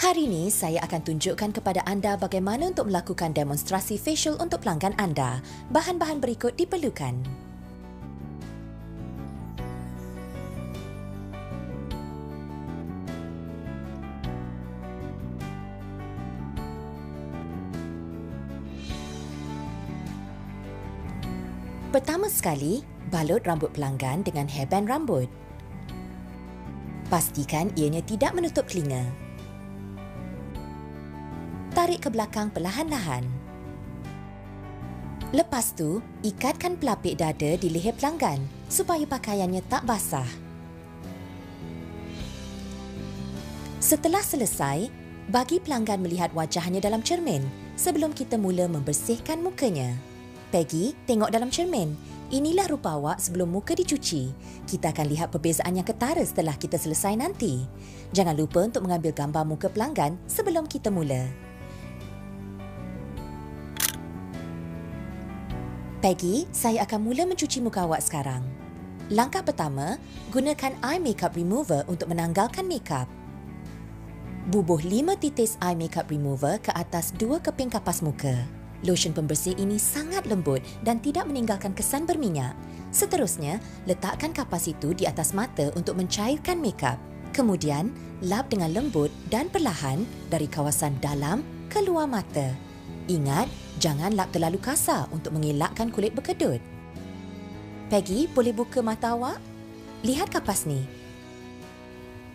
Hari ini saya akan tunjukkan kepada anda bagaimana untuk melakukan demonstrasi facial untuk pelanggan anda. Bahan-bahan berikut diperlukan. Pertama sekali, balut rambut pelanggan dengan hairband rambut. Pastikan ianya tidak menutup telinga. Tarik ke belakang perlahan-lahan. Lepas tu, ikatkan pelapik dada di leher pelanggan supaya pakaiannya tak basah. Setelah selesai, bagi pelanggan melihat wajahnya dalam cermin sebelum kita mula membersihkan mukanya. Peggy, tengok dalam cermin. Inilah rupa awak sebelum muka dicuci. Kita akan lihat perbezaan yang ketara setelah kita selesai nanti. Jangan lupa untuk mengambil gambar muka pelanggan sebelum kita mula. Peggy, saya akan mula mencuci muka awak sekarang. Langkah pertama, gunakan eye makeup remover untuk menanggalkan makeup. Bubuh 5 titis eye makeup remover ke atas 2 keping kapas muka. Lotion pembersih ini sangat lembut dan tidak meninggalkan kesan berminyak. Seterusnya, letakkan kapas itu di atas mata untuk mencairkan makeup. Kemudian, lap dengan lembut dan perlahan dari kawasan dalam ke luar mata. Ingat, jangan lap terlalu kasar untuk mengelakkan kulit berkedut. Peggy, boleh buka mata awak? Lihat kapas ni.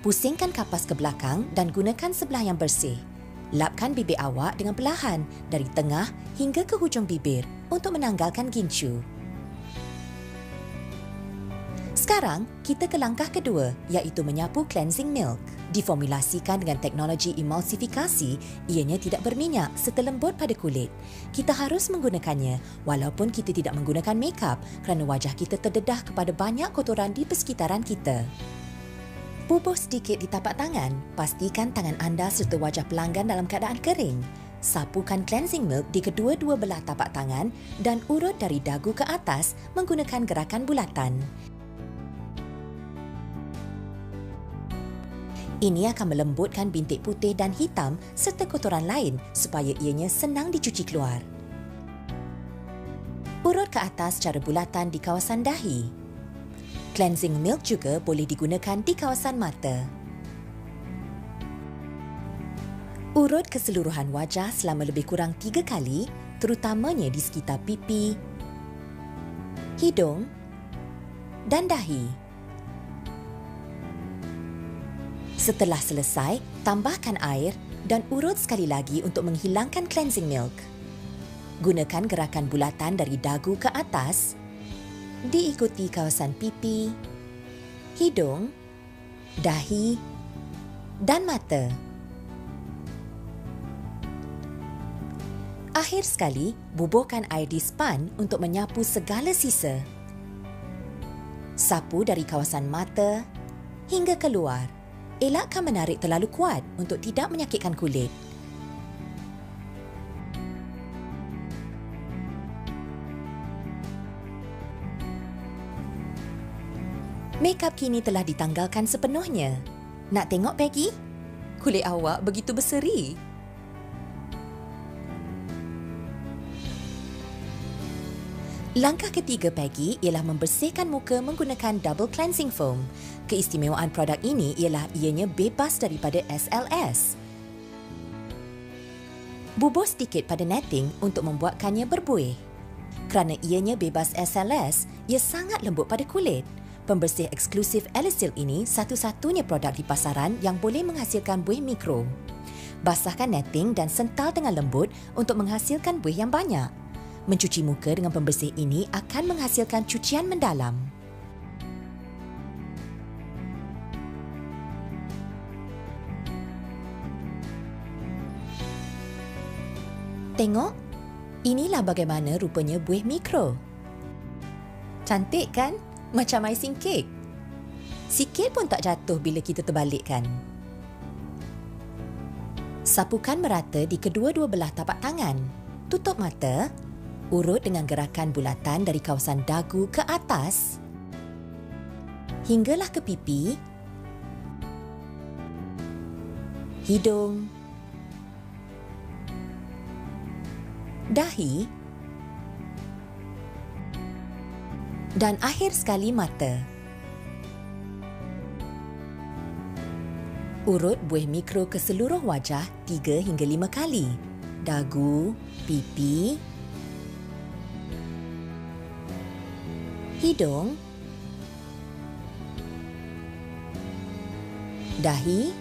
Pusingkan kapas ke belakang dan gunakan sebelah yang bersih. Lapkan bibir awak dengan perlahan dari tengah hingga ke hujung bibir untuk menanggalkan gincu. Sekarang, kita ke langkah kedua iaitu menyapu cleansing milk. Diformulasikan dengan teknologi emulsifikasi, ianya tidak berminyak serta lembut pada kulit. Kita harus menggunakannya walaupun kita tidak menggunakan makeup kerana wajah kita terdedah kepada banyak kotoran di persekitaran kita. Bubuh sedikit di tapak tangan. Pastikan tangan anda serta wajah pelanggan dalam keadaan kering. Sapukan cleansing milk di kedua-dua belah tapak tangan dan urut dari dagu ke atas menggunakan gerakan bulatan. Ini akan melembutkan bintik putih dan hitam serta kotoran lain supaya ianya senang dicuci keluar. Urut ke atas secara bulatan di kawasan dahi. Cleansing milk juga boleh digunakan di kawasan mata. Urut keseluruhan wajah selama lebih kurang 3 kali, terutamanya di sekitar pipi, hidung dan dahi. Setelah selesai, tambahkan air dan urut sekali lagi untuk menghilangkan cleansing milk. Gunakan gerakan bulatan dari dagu ke atas, diikuti kawasan pipi, hidung, dahi dan mata. Akhir sekali, bubuhkan air di span untuk menyapu segala sisa. Sapu dari kawasan mata hingga keluar. Elakkan menarik terlalu kuat untuk tidak menyakitkan kulit. Makeup kini telah ditanggalkan sepenuhnya. Nak tengok, Peggy? Kulit awak begitu berseri. Langkah ketiga, Peggy, ialah membersihkan muka menggunakan double cleansing foam. Keistimewaan produk ini ialah ianya bebas daripada SLS. Bubuh sedikit pada netting untuk membuatkannya berbuih. Kerana ianya bebas SLS, ia sangat lembut pada kulit. Pembersih eksklusif Alisil ini satu-satunya produk di pasaran yang boleh menghasilkan buih mikro. Basahkan netting dan sental dengan lembut untuk menghasilkan buih yang banyak. Mencuci muka dengan pembersih ini akan menghasilkan cucian mendalam. Tengok, inilah bagaimana rupanya buih mikro. Cantik kan? Macam icing cake. Sikit pun tak jatuh bila kita terbalikkan. Sapukan merata di kedua-dua belah tapak tangan. Tutup mata. Urut dengan gerakan bulatan dari kawasan dagu ke atas hinggalah ke pipi, hidung dahi dan akhir sekali mata. Urut buih mikro ke seluruh wajah 3 hingga 5 kali. Dagu, pipi, hidung, dahi,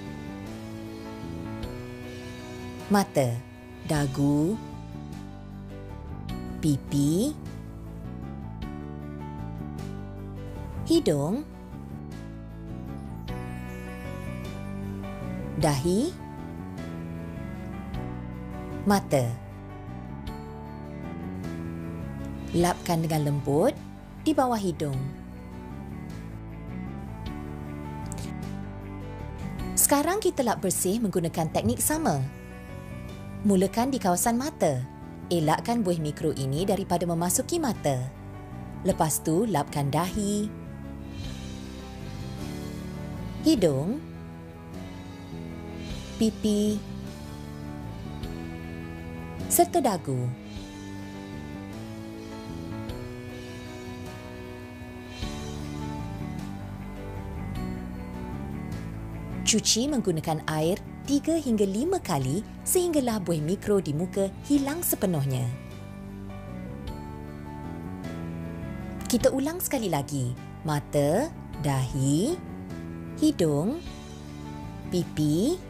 mata, dagu, pipi, hidung, dahi, mata. Lapkan dengan lembut di bawah hidung. Sekarang kita lap bersih menggunakan teknik sama. Mulakan di kawasan mata. Elakkan buih mikro ini daripada memasuki mata. Lepas tu, lapkan dahi, hidung, pipi, serta dagu. Cuci menggunakan air 3 hingga 5 kali sehinggalah buih mikro di muka hilang sepenuhnya. Kita ulang sekali lagi. Mata, dahi, hidung, pipi,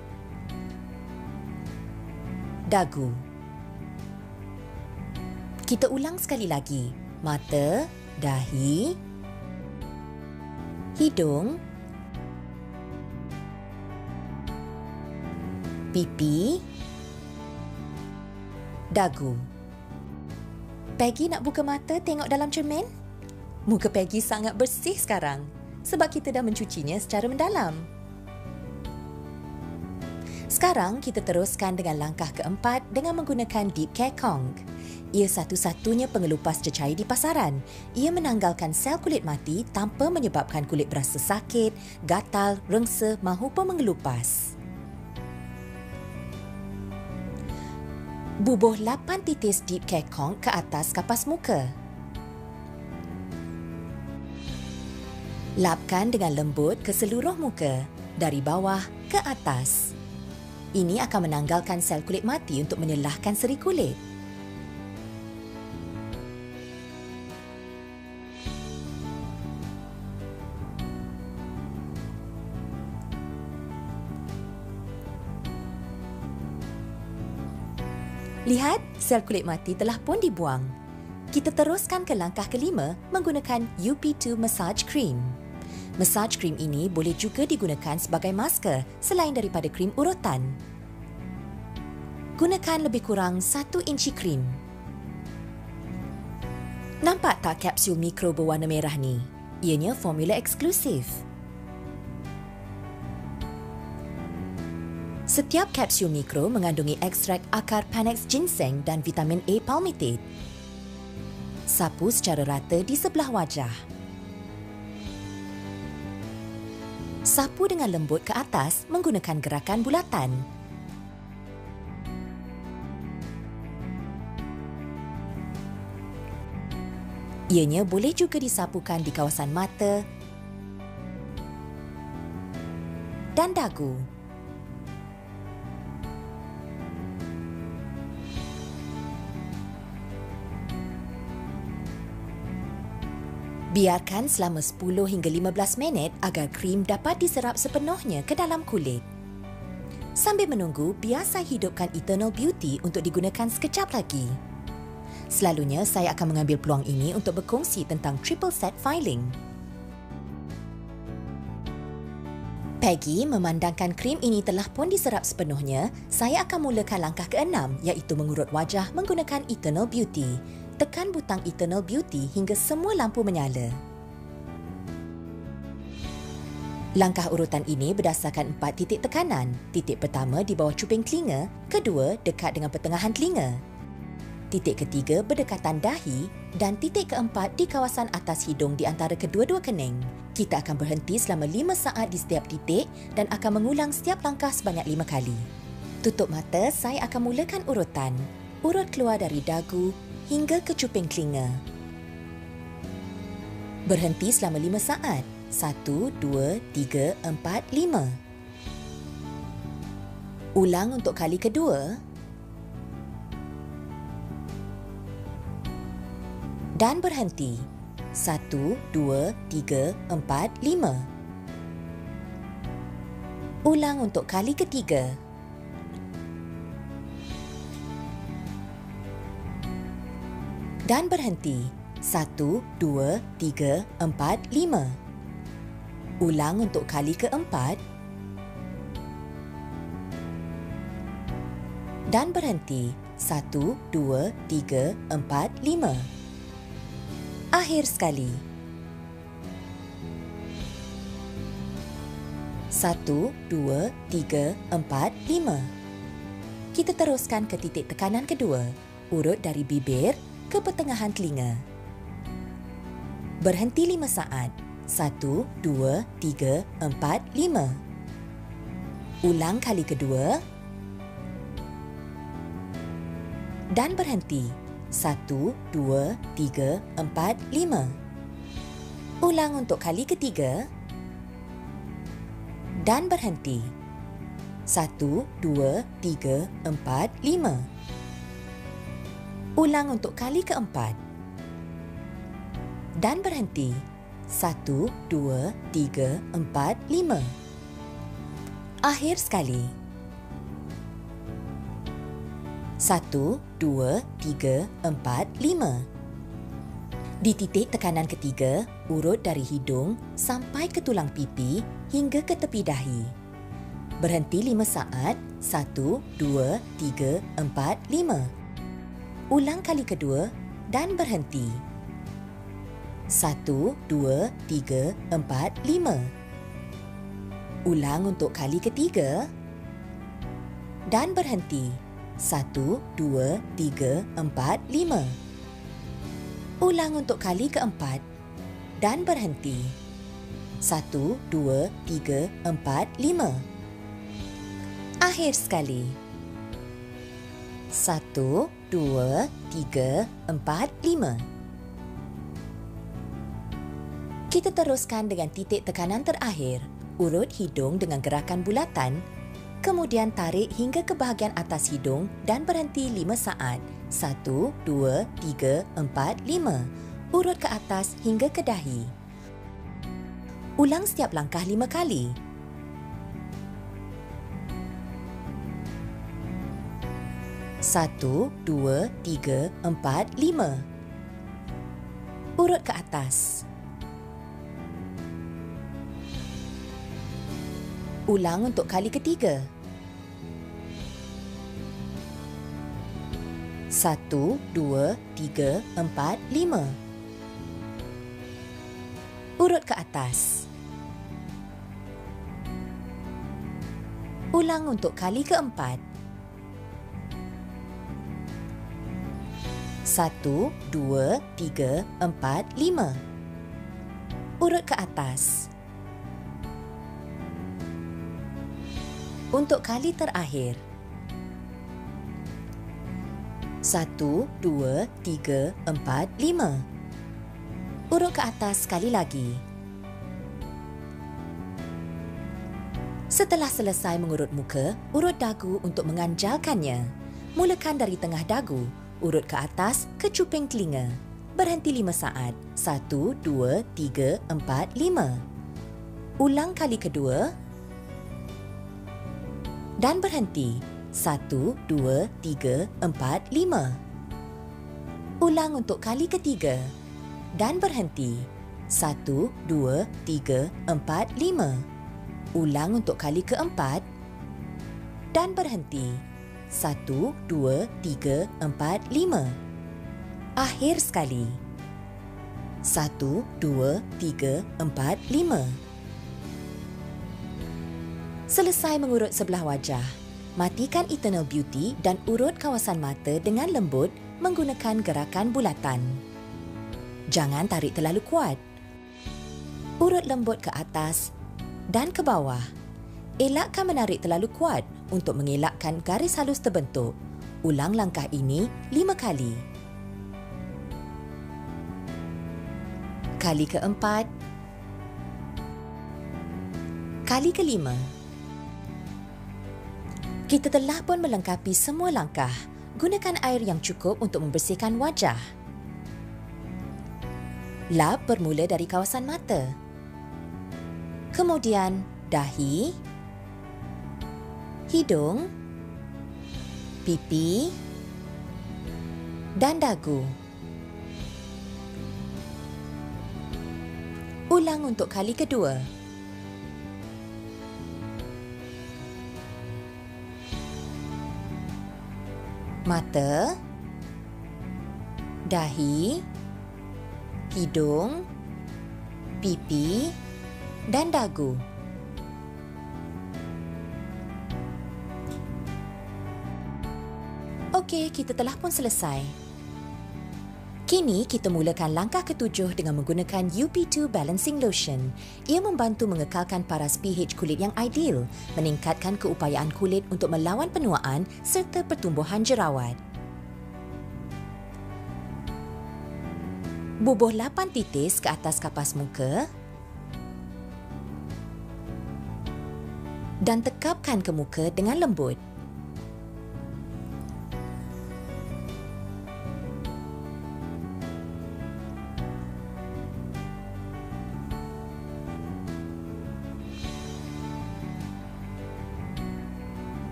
dagu. Kita ulang sekali lagi. Mata, dahi, hidung, pipi, dagu. Peggy nak buka mata tengok dalam cermin? Muka Peggy sangat bersih sekarang sebab kita dah mencucinya secara mendalam. Sekarang kita teruskan dengan langkah keempat dengan menggunakan Deep Care Kong. Ia satu-satunya pengelupas cecair di pasaran. Ia menanggalkan sel kulit mati tanpa menyebabkan kulit berasa sakit, gatal, rengsa mahupun mengelupas. Bubuh 8 titis Deep Care Kong ke atas kapas muka. Lapkan dengan lembut ke seluruh muka, dari bawah ke atas. Ini akan menanggalkan sel kulit mati untuk menyelahkan seri kulit. Lihat, sel kulit mati telah pun dibuang. Kita teruskan ke langkah kelima menggunakan UP2 Massage Cream. Massage cream ini boleh juga digunakan sebagai masker selain daripada krim urutan. Gunakan lebih kurang 1 inci krim. Nampak tak kapsul mikro berwarna merah ni? Ianya formula eksklusif. Setiap kapsul mikro mengandungi ekstrak akar Panax ginseng dan vitamin A palmitate. Sapu secara rata di sebelah wajah. Sapu dengan lembut ke atas menggunakan gerakan bulatan. Ianya boleh juga disapukan di kawasan mata dan dagu. Biarkan selama 10 hingga 15 minit agar krim dapat diserap sepenuhnya ke dalam kulit. Sambil menunggu, biar saya hidupkan Eternal Beauty untuk digunakan sekejap lagi. Selalunya, saya akan mengambil peluang ini untuk berkongsi tentang triple set filing. Peggy memandangkan krim ini telah pun diserap sepenuhnya, saya akan mulakan langkah ke-6 iaitu mengurut wajah menggunakan Eternal Beauty. Tekan butang Eternal Beauty hingga semua lampu menyala. Langkah urutan ini berdasarkan 4 titik tekanan. Titik pertama di bawah cuping telinga, kedua dekat dengan pertengahan telinga. Titik ketiga berdekatan dahi dan titik keempat di kawasan atas hidung di antara kedua-dua kening. Kita akan berhenti selama 5 saat di setiap titik dan akan mengulang setiap langkah sebanyak 5 kali. Tutup mata, saya akan mulakan urutan. urut keluar dari dagu hingga ke cuping telinga. Berhenti selama 5 saat. 1, 2, 3, 4, 5. Ulang untuk kali kedua. Dan berhenti. 1, 2, 3, 4, 5. Ulang untuk kali ketiga. Dan berhenti. 1, 2, 3, 4, 5. Ulang untuk kali keempat. Dan berhenti. 1, 2, 3, 4, 5. Akhir sekali. 1, 2, 3, 4, 5. Kita teruskan ke titik tekanan kedua. Urut dari bibir ke pertengahan telinga. Berhenti 5 saat. 1, 2, 3, 4, 5. Ulang kali kedua. Dan berhenti. 1, 2, 3, 4, 5. Ulang untuk kali ketiga. Dan berhenti. 1, 2, 3, 4, 5. Ulang untuk kali keempat. Dan berhenti. 1, 2, 3, 4, 5. Akhir sekali. 1, 2, 3, 4, 5. Di titik tekanan ketiga, urut dari hidung sampai ke tulang pipi hingga ke tepi dahi. Berhenti 5 saat. 1, 2, 3, 4, 5. Ulang kali kedua dan berhenti. 1, 2, 3, 4, 5. Ulang untuk kali ketiga dan berhenti. 1, 2, 3, 4, 5. Ulang untuk kali keempat dan berhenti. 1, 2, 3, 4, 5. Akhir sekali. 1, 2, 3, 4, 5. Kita teruskan dengan titik tekanan terakhir. Urut hidung dengan gerakan bulatan, kemudian tarik hingga ke bahagian atas hidung dan berhenti 5 saat. 1, 2, 3, 4, 5. Urut ke atas hingga ke dahi. Ulang setiap langkah 5 kali. Satu, 2, 3, 4, 5. Urut ke atas. Ulang untuk kali ketiga. 1, 2, 3, 4, 5. Urut ke atas. Ulang untuk kali keempat. 1, 2, 3, 4, 5. Urut ke atas. Untuk kali terakhir. 1, 2, 3, 4, 5. Urut ke atas sekali lagi. Setelah selesai mengurut muka, urut dagu untuk menganjalkannya. Mulakan dari tengah dagu, urut ke atas ke cuping telinga. Berhenti 5 saat. 1, 2, 3, 4, 5. Ulang kali kedua. Dan berhenti. 1, 2, 3, 4, 5. Ulang untuk kali ketiga. Dan berhenti. 1, 2, 3, 4, 5. Ulang untuk kali keempat. Dan berhenti. 1, 2, 3, 4, 5. Akhir sekali. 1, 2, 3, 4, 5. Selesai mengurut sebelah wajah, matikan Eternal Beauty dan urut kawasan mata dengan lembut menggunakan gerakan bulatan. Jangan tarik terlalu kuat. Urut lembut ke atas dan ke bawah. Elakkan menarik terlalu kuat untuk mengelakkan garis halus terbentuk. Ulang langkah ini 5 kali. Kali keempat. Kali kelima. Kita telah pun melengkapi semua langkah. Gunakan air yang cukup untuk membersihkan wajah. Lap bermula dari kawasan mata. Kemudian dahi, hidung, pipi dan dagu. Ulang untuk kali kedua. Mata, dahi, hidung, pipi dan dagu. Okey, kita telah pun selesai. Kini kita mulakan langkah ketujuh dengan menggunakan UP2 Balancing Lotion. Ia membantu mengekalkan paras pH kulit yang ideal, meningkatkan keupayaan kulit untuk melawan penuaan serta pertumbuhan jerawat. Bubuh 8 titis ke atas kapas muka dan tekapkan ke muka dengan lembut.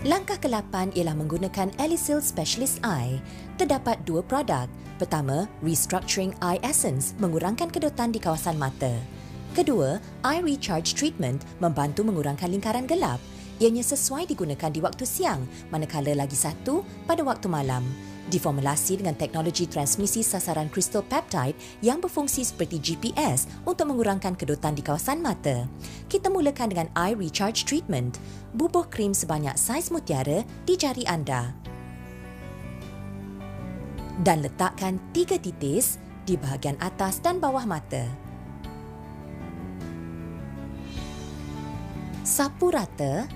Langkah ke-8 ialah menggunakan Elisil Specialist Eye. Terdapat 2 produk. Pertama, Restructuring Eye Essence mengurangkan kedutan di kawasan mata. Kedua, Eye Recharge Treatment membantu mengurangkan lingkaran gelap. Ianya sesuai digunakan di waktu siang, manakala lagi satu pada waktu malam. Diformulasi dengan teknologi transmisi sasaran kristal peptide yang berfungsi seperti GPS untuk mengurangkan kedutan di kawasan mata. Kita mulakan dengan Eye Recharge Treatment. Bubuh krim sebanyak saiz mutiara di jari anda. Dan letakkan 3 titis di bahagian atas dan bawah mata. Sapu rata.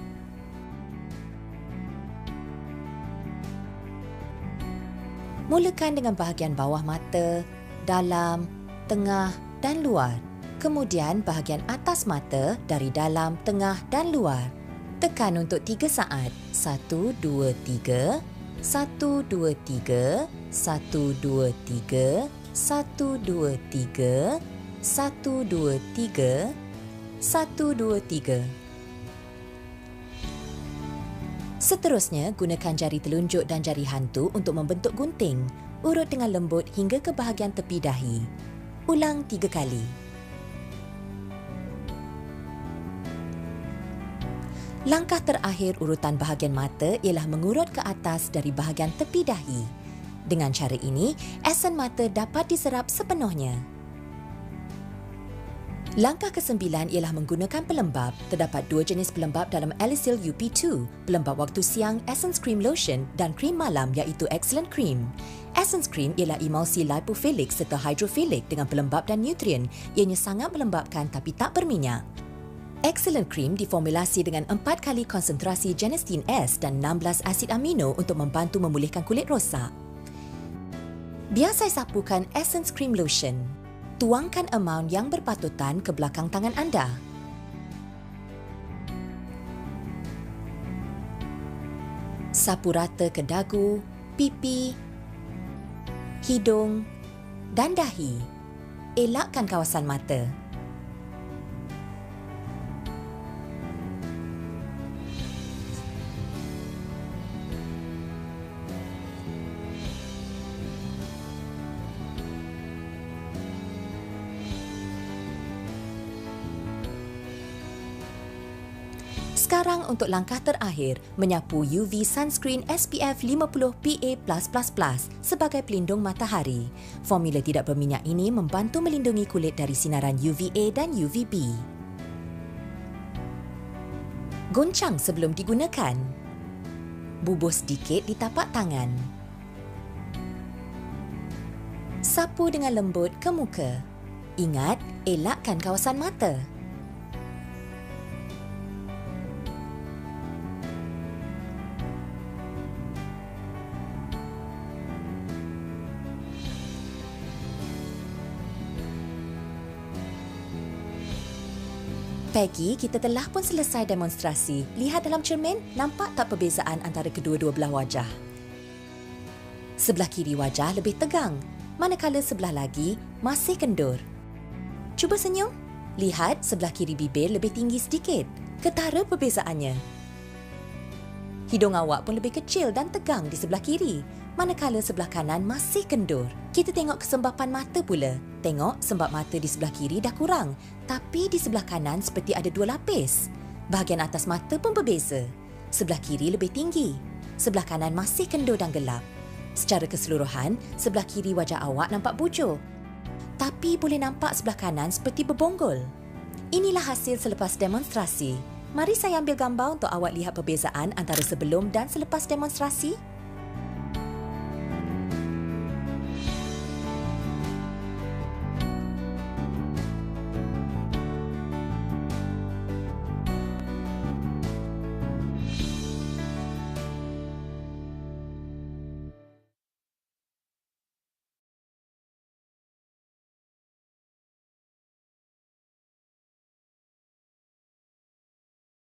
Mulakan dengan bahagian bawah mata, dalam, tengah dan luar. Kemudian bahagian atas mata dari dalam, tengah dan luar. Tekan untuk 3 saat. 1, 2, 3. 1, 2, 3. 1, 2, 3. 1, 2, 3. 1, 2, 3. 1, 2, 3. Seterusnya, gunakan jari telunjuk dan jari hantu untuk membentuk gunting. Urut dengan lembut hingga ke bahagian tepi dahi. Ulang 3 kali. Langkah terakhir urutan bahagian mata ialah mengurut ke atas dari bahagian tepi dahi. Dengan cara ini, esen mata dapat diserap sepenuhnya. Langkah ke-9 ialah menggunakan pelembab. Terdapat 2 jenis pelembab dalam Elisil UP2. Pelembab waktu siang Essence Cream Lotion dan krim malam iaitu Excellent Cream. Essence Cream ialah emulsi lipophilic serta hydrophilic dengan pelembab dan nutrien. Ianya sangat melembabkan tapi tak berminyak. Excellent Cream diformulasi dengan 4 kali konsentrasi Genestin S dan 16 asid amino untuk membantu memulihkan kulit rosak. Biar saya sapukan Essence Cream Lotion. Tuangkan amaun yang berpatutan ke belakang tangan anda. Sapu rata ke dagu, pipi, hidung dan dahi. Elakkan kawasan mata. Sekarang untuk langkah terakhir, menyapu UV Sunscreen SPF 50 PA+++ sebagai pelindung matahari. Formula tidak berminyak ini membantu melindungi kulit dari sinaran UVA dan UVB. Goncang sebelum digunakan. Bubuh sedikit di tapak tangan. Sapu dengan lembut ke muka. Ingat, elakkan kawasan mata. Peggy, kita telah pun selesai demonstrasi. Lihat dalam cermin, nampak tak perbezaan antara kedua-dua belah wajah? Sebelah kiri wajah lebih tegang, manakala sebelah lagi masih kendur. Cuba senyum. Lihat sebelah kiri bibir lebih tinggi sedikit. Ketara perbezaannya. Hidung awak pun lebih kecil dan tegang di sebelah kiri, manakala sebelah kanan masih kendur. Kita tengok kesembapan mata pula. Tengok sembab mata di sebelah kiri dah kurang, tapi di sebelah kanan seperti ada 2 lapis. Bahagian atas mata pun berbeza. Sebelah kiri lebih tinggi, sebelah kanan masih kendur dan gelap. Secara keseluruhan, sebelah kiri wajah awak nampak bujur, tapi boleh nampak sebelah kanan seperti berbonggol. Inilah hasil selepas demonstrasi. Mari saya ambil gambar untuk awak lihat perbezaan antara sebelum dan selepas demonstrasi.